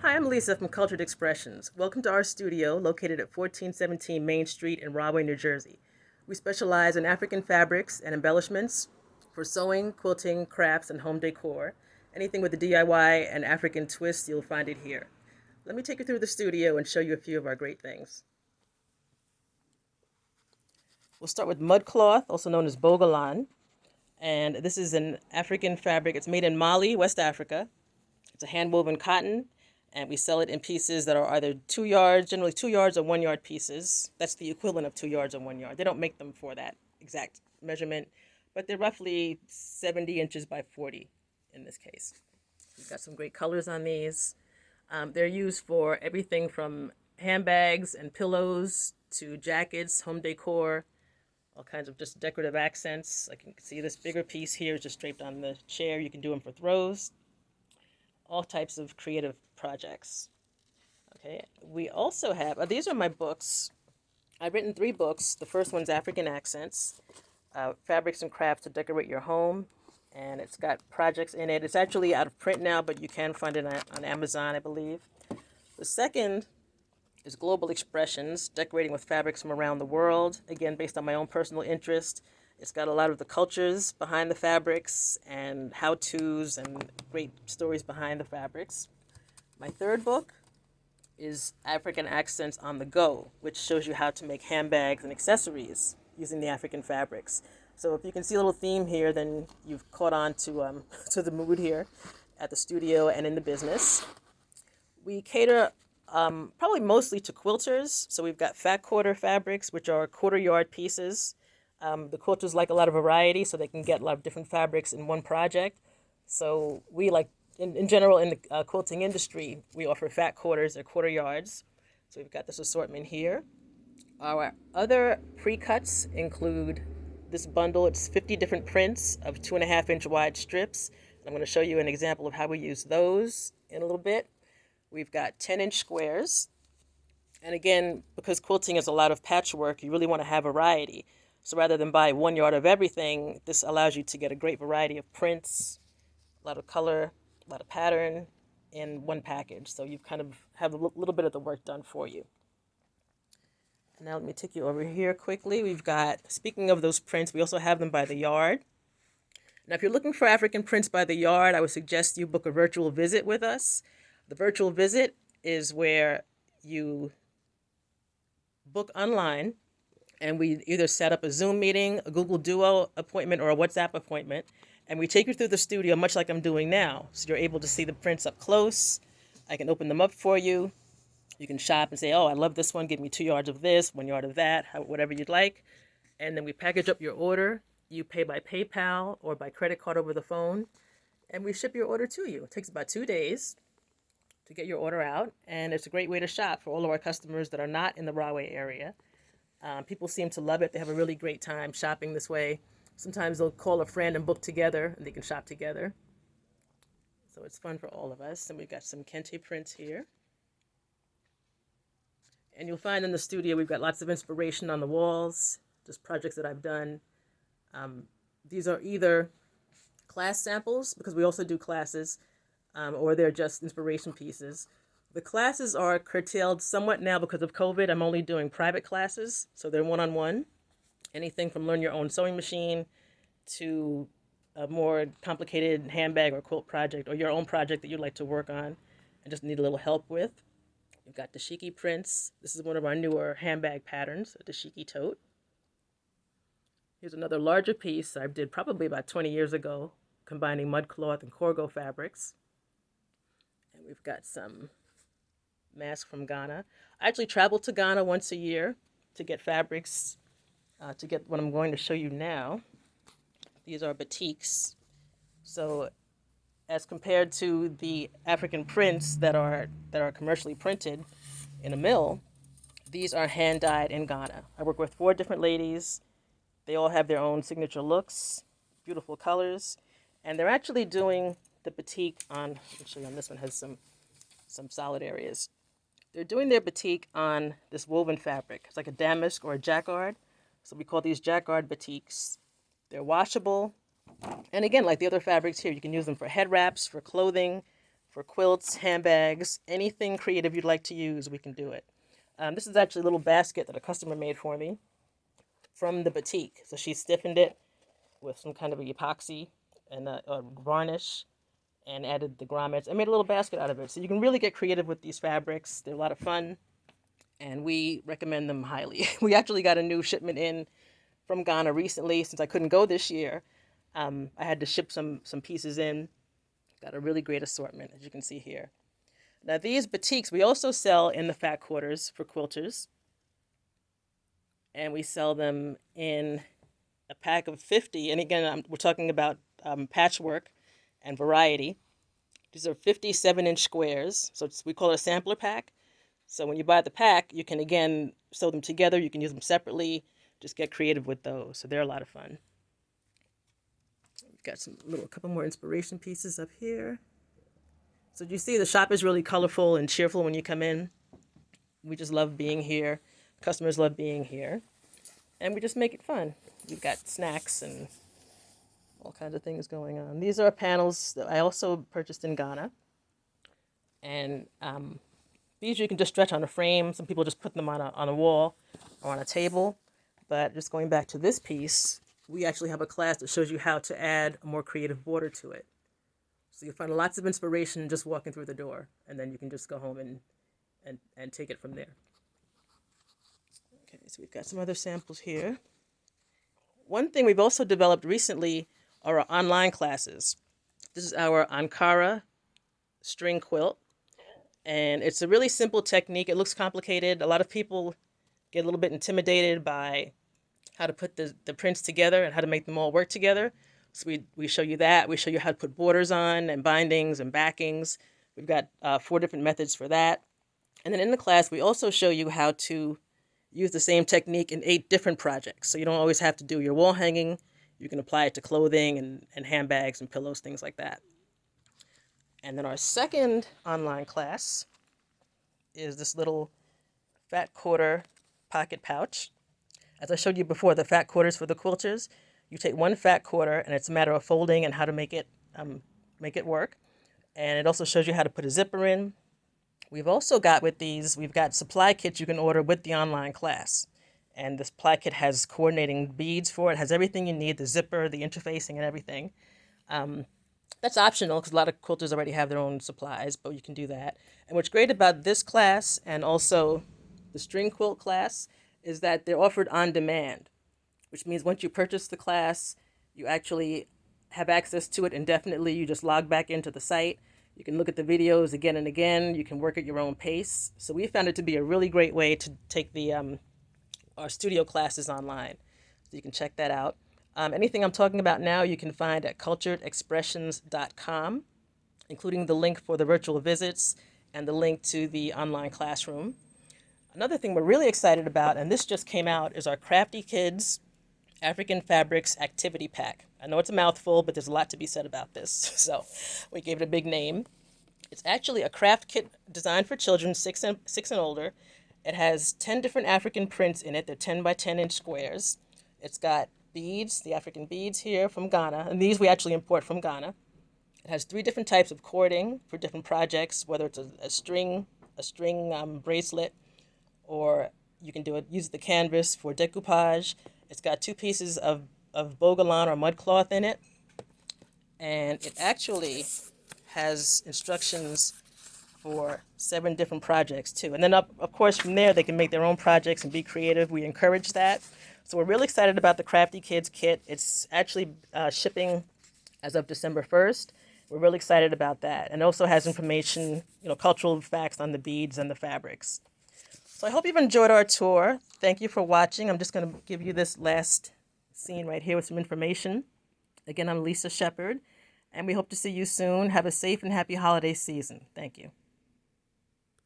Hi, I'm Lisa from Cultured Expressions. Welcome to our studio located at 1417 Main Street in Rahway, New Jersey. We specialize in African fabrics and embellishments for sewing, quilting, crafts, and home decor. Anything with a DIY and African twist, you'll find it here. Let me take you through the studio and show you a few of our great things. We'll start with mud cloth, also known as bogolan. And this is an African fabric. It's made in Mali, West Africa. It's a hand-woven cotton, and we sell it in pieces that are either 2 yards, generally 2 yards or 1 yard pieces. That's the equivalent of 2 yards or 1 yard. They don't make them for that exact measurement, but they're roughly 70 inches by 40 in this case. We've got some great colors on these. They're used for everything from handbags and pillows to jackets, home decor, all kinds of just decorative accents. Like you can see this bigger piece here is just draped on the chair. You can do them for throws. All types of creative projects. Okay, we also have, these are my books. I've written 3 books. The first one's African Accents, Fabrics and Crafts to Decorate Your Home. And it's got projects in it. It's actually out of print now, but you can find it on Amazon, I believe. The second is Global Expressions, Decorating with Fabrics from Around the World. Again, based on my own personal interest. It's got a lot of the cultures behind the fabrics and how-tos and great stories behind the fabrics. My third book is African Accents on the Go, which shows you how to make handbags and accessories using the African fabrics. So if you can see a little theme here, then you've caught on to to the mood here at the studio and in the business. We cater probably mostly to quilters. So we've got fat quarter fabrics, which are 1/4 yard pieces. The quilters like a lot of variety, so they can get a lot of different fabrics in one project. So we like, in general, in the quilting industry, we offer fat quarters or 1/4 yards. So we've got this assortment here. Our other pre-cuts include this bundle. It's 50 different prints of 2.5-inch wide strips. I'm going to show you an example of how we use those in a little bit. We've got 10-inch squares. And again, because quilting is a lot of patchwork, you really want to have variety. So rather than buy 1 yard of everything, this allows you to get a great variety of prints, a lot of color, a lot of pattern in one package. So you kind of have a little bit of the work done for you. And now let me take you over here quickly. We've got, speaking of those prints, we also have them by the yard. Now, if you're looking for African prints by the yard, I would suggest you book a virtual visit with us. The virtual visit is where you book online, and we either set up a Zoom meeting, a Google Duo appointment, or a WhatsApp appointment, and we take you through the studio much like I'm doing now. So you're able to see the prints up close. I can open them up for you. You can shop and say, oh, I love this one. Give me 2 yards of this, 1 yard of that, whatever you'd like. And then we package up your order. You pay by PayPal or by credit card over the phone, and we ship your order to you. It takes about 2 days to get your order out, and it's a great way to shop for all of our customers that are not in the Rahway area. People seem to love it. They have a really great time shopping this way. Sometimes they'll call a friend and book together, and they can shop together. So it's fun for all of us. And we've got some kente prints here. And you'll find in the studio we've got lots of inspiration on the walls, just projects that I've done. These are either class samples, because we also do classes, or they're just inspiration pieces. The classes are curtailed somewhat now because of COVID. I'm only doing private classes, so they're one-on-one. Anything from learn your own sewing machine to a more complicated handbag or quilt project, or your own project that you'd like to work on and just need a little help with. We've got dashiki prints. This is one of our newer handbag patterns, a dashiki tote. Here's another larger piece I did probably about 20 years ago, combining mud cloth and corgo fabrics. And we've got some mask from Ghana. I actually travel to Ghana once a year to get fabrics, to get what I'm going to show you now. These are batiks. So as compared to the African prints that are commercially printed in a mill, these are hand dyed in Ghana. I work with 4 different ladies. They all have their own signature looks, beautiful colors, and they're actually doing the batik on, actually on this one has some solid areas. They're doing their batik on this woven fabric. It's like a damask or a jacquard. So we call these jacquard batiks. They're washable. And again, like the other fabrics here, you can use them for head wraps, for clothing, for quilts, handbags, anything creative you'd like to use, we can do it. This is actually a little basket that a customer made for me from the boutique. So she stiffened it with some kind of epoxy and a varnish and added the grommets. I made a little basket out of it. So you can really get creative with these fabrics. They're a lot of fun, and we recommend them highly. We actually got a new shipment in from Ghana recently since I couldn't go this year. I had to ship some pieces in. Got a really great assortment, as you can see here. Now, these batiks we also sell in the fat quarters for quilters. And we sell them in a pack of 50. And again, we're talking about patchwork and variety. These are 57-inch squares. So we call it a sampler pack. So when you buy the pack, you can, again, sew them together. You can use them separately. Just get creative with those. So they're a lot of fun. We've got a couple more inspiration pieces up here. So you see the shop is really colorful and cheerful when you come in. We just love being here. Customers love being here. And we just make it fun. We've got snacks and all kinds of things going on. These are panels that I also purchased in Ghana. And these you can just stretch on a frame. Some people just put them on a wall or on a table. But just going back to this piece, we actually have a class that shows you how to add a more creative border to it. So you'll find lots of inspiration just walking through the door. And then you can just go home and take it from there. Okay, so we've got some other samples here. One thing we've also developed recently are our online classes. This is our Ankara string quilt. And it's a really simple technique. It looks complicated. A lot of people get a little bit intimidated by how to put the prints together and how to make them all work together. So we show you that. We show you how to put borders on and bindings and backings. We've got 4 different methods for that. And then in the class, we also show you how to use the same technique in 8 different projects. So you don't always have to do your wall hanging. You can apply it to clothing and handbags and pillows, things like that. And then our second online class is this little fat quarter pocket pouch. As I showed you before, the fat quarters for the quilters, you take 1 fat quarter and it's a matter of folding and how to make it work. And it also shows you how to put a zipper in. We've also got with these, we've got supply kits you can order with the online class. And this supply kit has coordinating beads for it, has everything you need, the zipper, the interfacing and everything. That's optional because a lot of quilters already have their own supplies, but you can do that. And what's great about this class and also the string quilt class is that they're offered on demand, which means once you purchase the class, you actually have access to it indefinitely. You just log back into the site. You can look at the videos again and again. You can work at your own pace. So we found it to be a really great way to take our studio classes online. So you can check that out. Anything I'm talking about now, you can find at culturedexpressions.com, including the link for the virtual visits and the link to the online classroom. Another thing we're really excited about, and this just came out, is our CraftyKids African Fabrics Activity Pack. I know it's a mouthful, but there's a lot to be said about this, so we gave it a big name. It's actually a craft kit designed for children 6 and older. It has 10 different African prints in it. They're 10 by 10 inch squares. It's got beads, the African beads here from Ghana, and these we actually import from Ghana. It has 3 different types of cording for different projects, whether it's a string bracelet, or you can use the canvas for decoupage. It's got 2 pieces of bogolan or mud cloth in it, and it actually has instructions for 7 different projects too. And then of course from there they can make their own projects and be creative. We encourage that. So we're really excited about the CraftyKids kit. It's actually shipping as of December 1st. We're really excited about that. And it also has information, cultural facts on the beads and the fabrics. So I hope you've enjoyed our tour. Thank you for watching. I'm just going to give you this last scene right here with some information. Again, I'm Lisa Shepard, and we hope to see you soon. Have a safe and happy holiday season. Thank you.